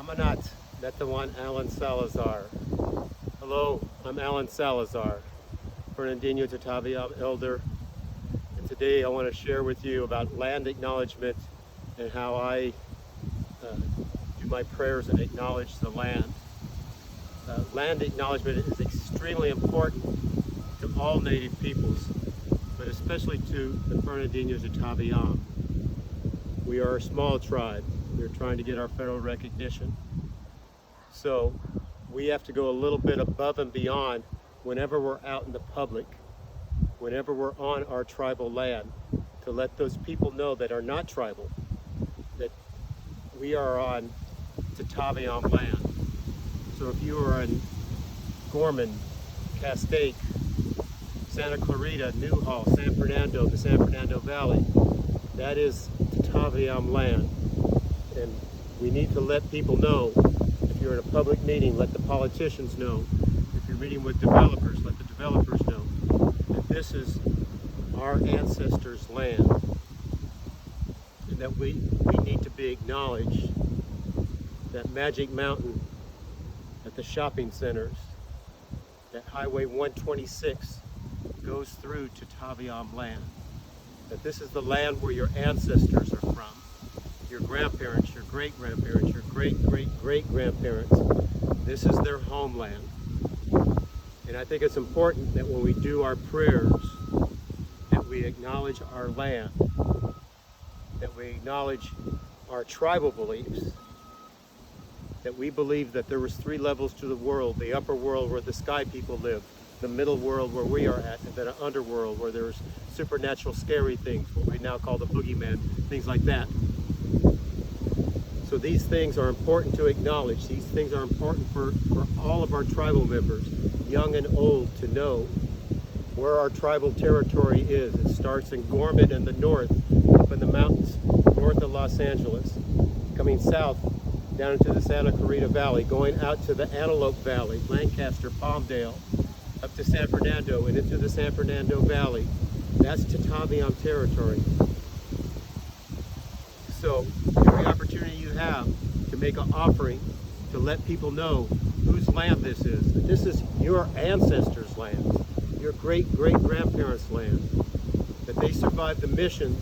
Amanat, Metawan Alan Salazar. Hello, I'm Alan Salazar, Fernandino Tataviam Elder, and today I want to share with you about land acknowledgement and how I do my prayers and acknowledge the land. Land acknowledgement is extremely important to all native peoples, but especially to the Fernandino Tataviam. We are a small tribe. We're trying to get our federal recognition. So we have to go a little bit above and beyond whenever we're out in the public, whenever we're on our tribal land, to let those people know that are not tribal, that we are on Tataviam land. So if you are in Gorman, Castaic, Santa Clarita, Newhall, San Fernando, the San Fernando Valley, that is Tataviam land. And we need to let people know. If you're in a public meeting, let the politicians know. If you're meeting with developers, let the developers know that this is our ancestors' land and that we need to be acknowledged. That Magic Mountain at the shopping centers, that Highway 126 goes through Tataviam land. That this is the land where your ancestors are from, your grandparents, your great-grandparents, your great-great-great-grandparents. This is their homeland. And I think it's important that when we do our prayers, that we acknowledge our land, that we acknowledge our tribal beliefs, that we believe that there was 3 levels to the world: the upper world where the sky people live, the middle world where we are at, and then an underworld where there's supernatural scary things, what we now call the boogeyman, things like that. So these things are important to acknowledge. These things are important for all of our tribal members, young and old, to know where our tribal territory is. It starts in Gorman in the north, up in the mountains north of Los Angeles, coming south down into the Santa Clarita Valley, going out to the Antelope Valley, Lancaster, Palmdale, up to San Fernando and into the San Fernando Valley. That's Tataviam territory. So every opportunity you have to make an offering, to let people know whose land this is, that this is your ancestors' land, your great-great-grandparents' land, that they survived the missions,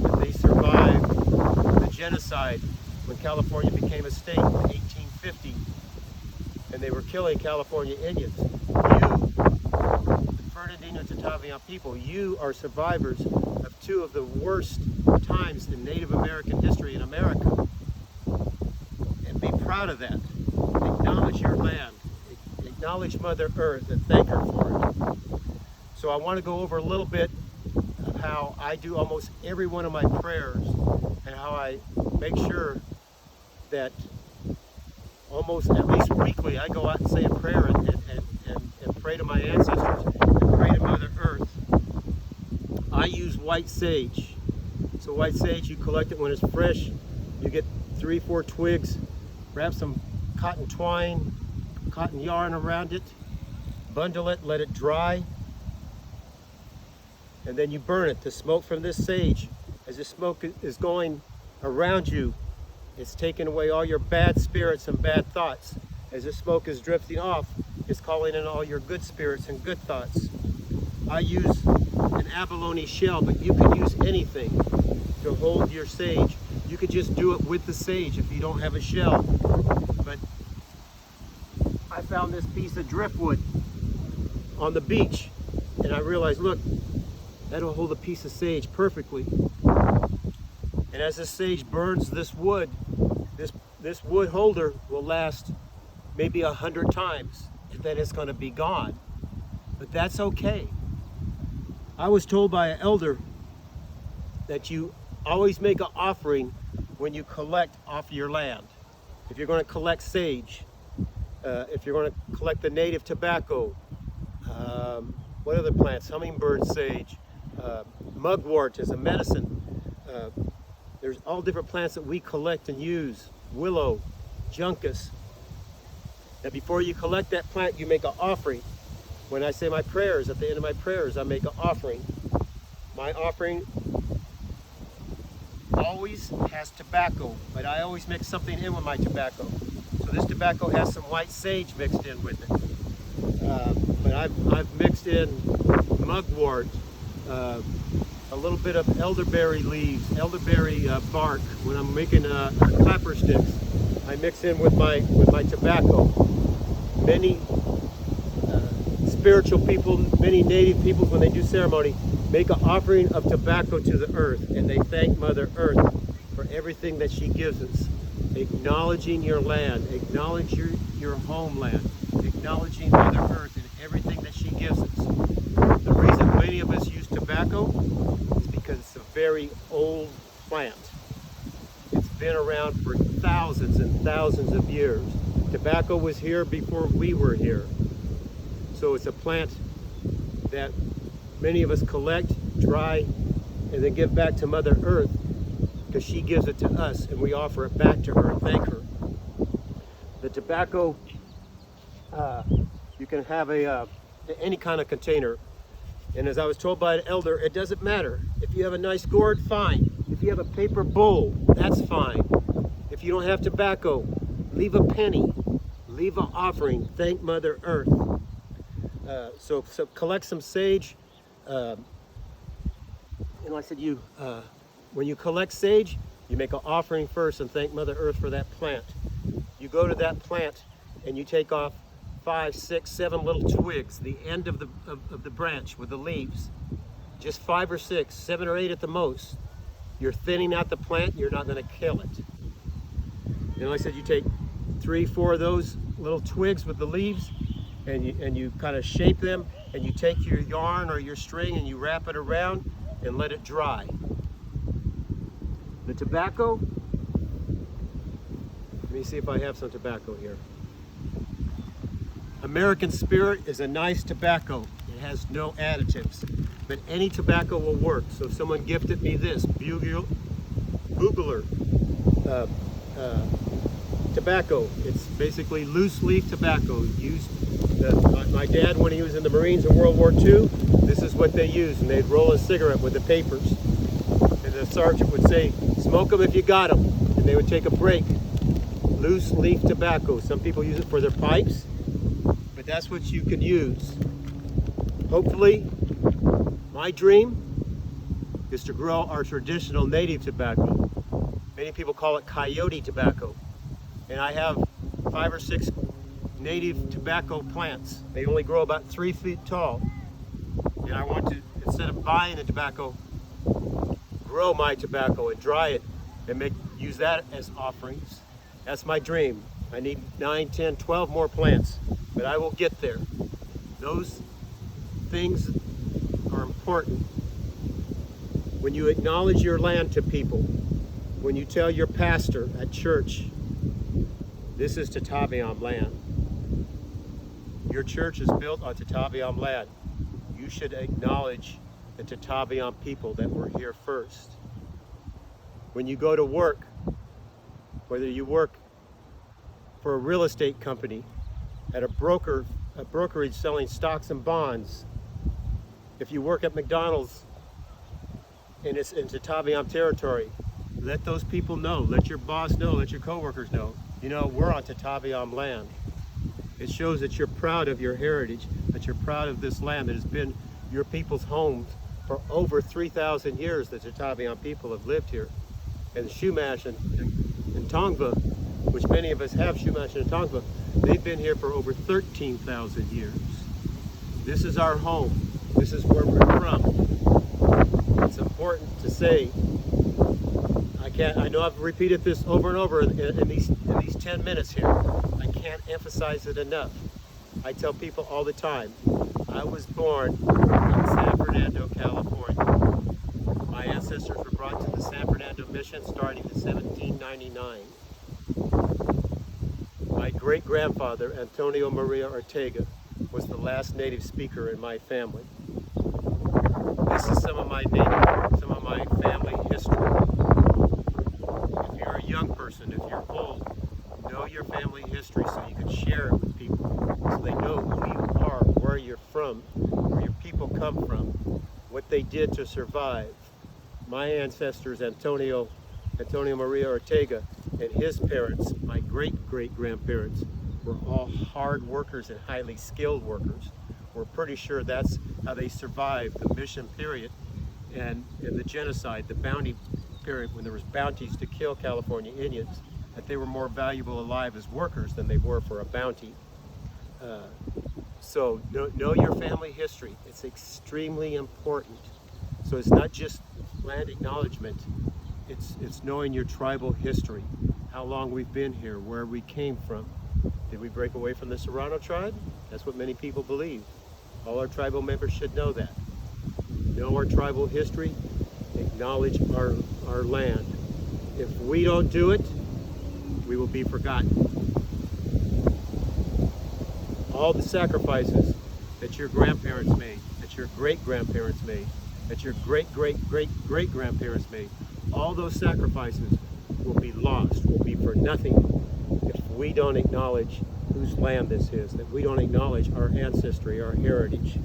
that they survived the genocide when California became a state in 1850, and they were killing California Indians. You, the Fernandino Tataviam people, you are survivors of 2 of the worst times in Native American history in America. And be proud of that. Acknowledge your land. Acknowledge Mother Earth and thank her for it. So I want to go over a little bit of how I do almost every one of my prayers and how I make sure that almost at least weekly I go out and say a prayer and pray to my ancestors and pray to Mother Earth. I use white sage. So white sage, you collect it when it's fresh. You get 3-4 twigs, wrap some cotton twine, cotton yarn around it, bundle it, let it dry, and then you burn it. The smoke from this sage, as the smoke is going around you, it's taking away all your bad spirits and bad thoughts. As the smoke is drifting off, it's calling in all your good spirits and good thoughts. I use an abalone shell, but you can use anything to hold your sage. You could just do it with the sage if you don't have a shell. But I found this piece of driftwood on the beach, and I realized, look, that'll hold a piece of sage perfectly. And as the sage burns this wood, this wood holder will last maybe 100 times, and then it's going to be gone. But that's okay. I was told by an elder that you always make an offering when you collect off your land. If you're going to collect sage, if you're going to collect the native tobacco, what other plants? Hummingbird sage, mugwort is a medicine. There's all different plants that we collect and use. Willow, juncus. Now before you collect that plant, you make an offering. When I say my prayers, at the end of my prayers, I make an offering. My offering always has tobacco, but I always mix something in with my tobacco. So this tobacco has some white sage mixed in with it. But I've mixed in mugwort, a little bit of elderberry leaves, elderberry bark. When I'm making clapper sticks, I mix in with my tobacco. Many spiritual people, many native peoples, when they do ceremony, make an offering of tobacco to the earth, and they thank Mother Earth for everything that she gives us. Acknowledging your land, acknowledge your homeland, acknowledging Mother Earth and everything that she gives us. The reason many of us use tobacco is because it's a very old plant. It's been around for thousands and thousands of years. Tobacco was here before we were here. So it's a plant that many of us collect, dry, and then give back to Mother Earth, because she gives it to us and we offer it back to her and thank her. The tobacco, you can have any kind of container. And as I was told by an elder, it doesn't matter. If you have a nice gourd, fine. If you have a paper bowl, that's fine. If you don't have tobacco, leave a penny, leave an offering, thank Mother Earth. So collect some sage. And like I said, when you collect sage, you make an offering first and thank Mother Earth for that plant. You go to that plant and you take off 5, 6, 7 little twigs, the end of the branch with the leaves. Just 5 or 6, 7 or 8 at the most. You're thinning out the plant, you're not going to kill it. And like I said, you take 3, 4 of those little twigs with the leaves, and you kind of shape them, and you take your yarn or your string and you wrap it around and let it dry. The tobacco, let me see if I have some tobacco here. American Spirit is a nice tobacco. It has no additives, but any tobacco will work. So if someone gifted me this Bugler tobacco, it's basically loose leaf tobacco. My dad, when he was in the Marines in World War II, this is what they used, and they'd roll a cigarette with the papers. And the sergeant would say, "Smoke them if you got them," and they would take a break. Loose leaf tobacco. Some people use it for their pipes, but that's what you can use. Hopefully, my dream is to grow our traditional native tobacco. Many people call it coyote tobacco. And I have 5 or 6 native tobacco plants. They only grow about 3 feet tall. And I want to, instead of buying the tobacco, grow my tobacco and dry it and use that as offerings. That's my dream. I need 9, 10, 12 more plants, but I will get there. Those things are important. When you acknowledge your land to people, when you tell your pastor at church, this is Tataviam land. Your church is built on Tataviam land. You should acknowledge the Tataviam people that were here first. When you go to work, whether you work for a real estate company, at a brokerage selling stocks and bonds, if you work at McDonald's and it's in Tataviam territory, let those people know, let your boss know, let your coworkers know, we're on Tataviam land. It shows that you're proud of your heritage, that you're proud of this land that has been your people's homes for over 3,000 years. The Tataviam people have lived here. And Chumash and Tongva, which many of us have Chumash and Tongva, they've been here for over 13,000 years. This is our home. This is where we're from. It's important to say, I know I've repeated this over and over in these 10 minutes here. I can't emphasize it enough. I tell people all the time, I was born in San Fernando, California. My ancestors were brought to the San Fernando mission starting in 1799. My great-grandfather, Antonio Maria Ortega, was the last native speaker in my family. This is some of my family history. If you're a young person, if you're old, know your family history so you can share it with people, so they know who you are, where you're from, where your people come from, what they did to survive. My ancestors, Antonio Maria Ortega, and his parents, my great-great-grandparents, were all hard workers and highly skilled workers. We're pretty sure that's how they survived the mission period and the genocide, the bounty period, when there was bounties to kill California Indians, that they were more valuable alive as workers than they were for a bounty. So know your family history. It's extremely important. So it's not just land acknowledgement, it's knowing your tribal history, how long we've been here, where we came from. Did we break away from the Serrano tribe? That's what many people believe. All our tribal members should know that. Know our tribal history, acknowledge our land. If we don't do it, we will be forgotten. All the sacrifices that your grandparents made, that your great-grandparents made, that your great-great-great-great-grandparents made, all those sacrifices will be lost, will be for nothing if we don't acknowledge whose land this is, that we don't acknowledge our ancestry, our heritage.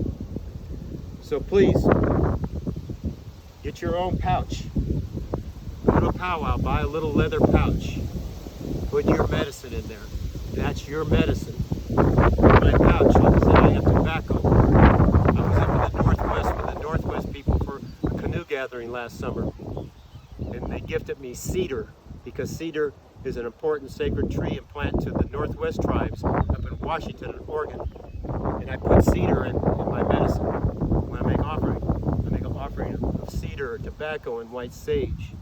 So please, get your own pouch. Go to a powwow, buy a little leather pouch. Put your medicine in there. That's your medicine. My pouch, like I said, I have tobacco. I was up in the Northwest with the Northwest people for a canoe gathering last summer. And they gifted me cedar, because cedar is an important sacred tree and plant to the Northwest tribes up in Washington and Oregon. And I put cedar in my medicine when I make offering. I make an offering of cedar, tobacco, and white sage.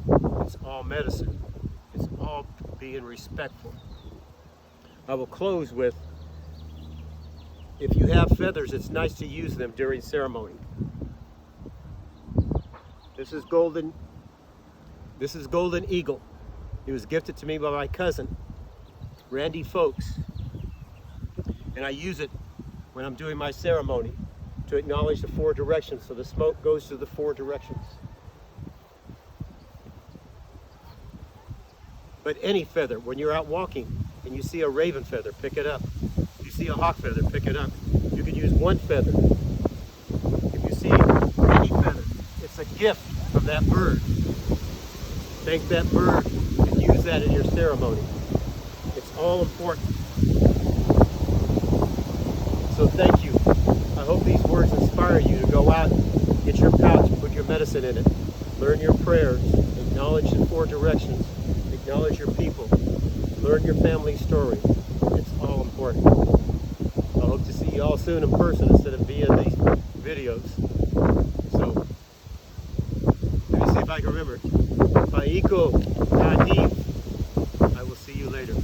It's all medicine. It's all being respectful. I will close with, if you have feathers, it's nice to use them during ceremony. This is golden eagle. It was gifted to me by my cousin, Randy Folks. And I use it when I'm doing my ceremony to acknowledge the 4 directions, so the smoke goes to the 4 directions. But any feather, when you're out walking and you see a raven feather, pick it up. If you see a hawk feather, pick it up. You can use one feather. If you see any feather, it's a gift from that bird. Thank that bird and use that in your ceremony. It's all important. So thank you. I hope these words inspire you to go out, get your pouch, put your medicine in it, learn your prayers, acknowledge the 4 directions, acknowledge your people, learn your family story. It's all important. I hope to see you all soon in person instead of via these videos. So, let me see if I can remember. Paiko, Tadif. I will see you later.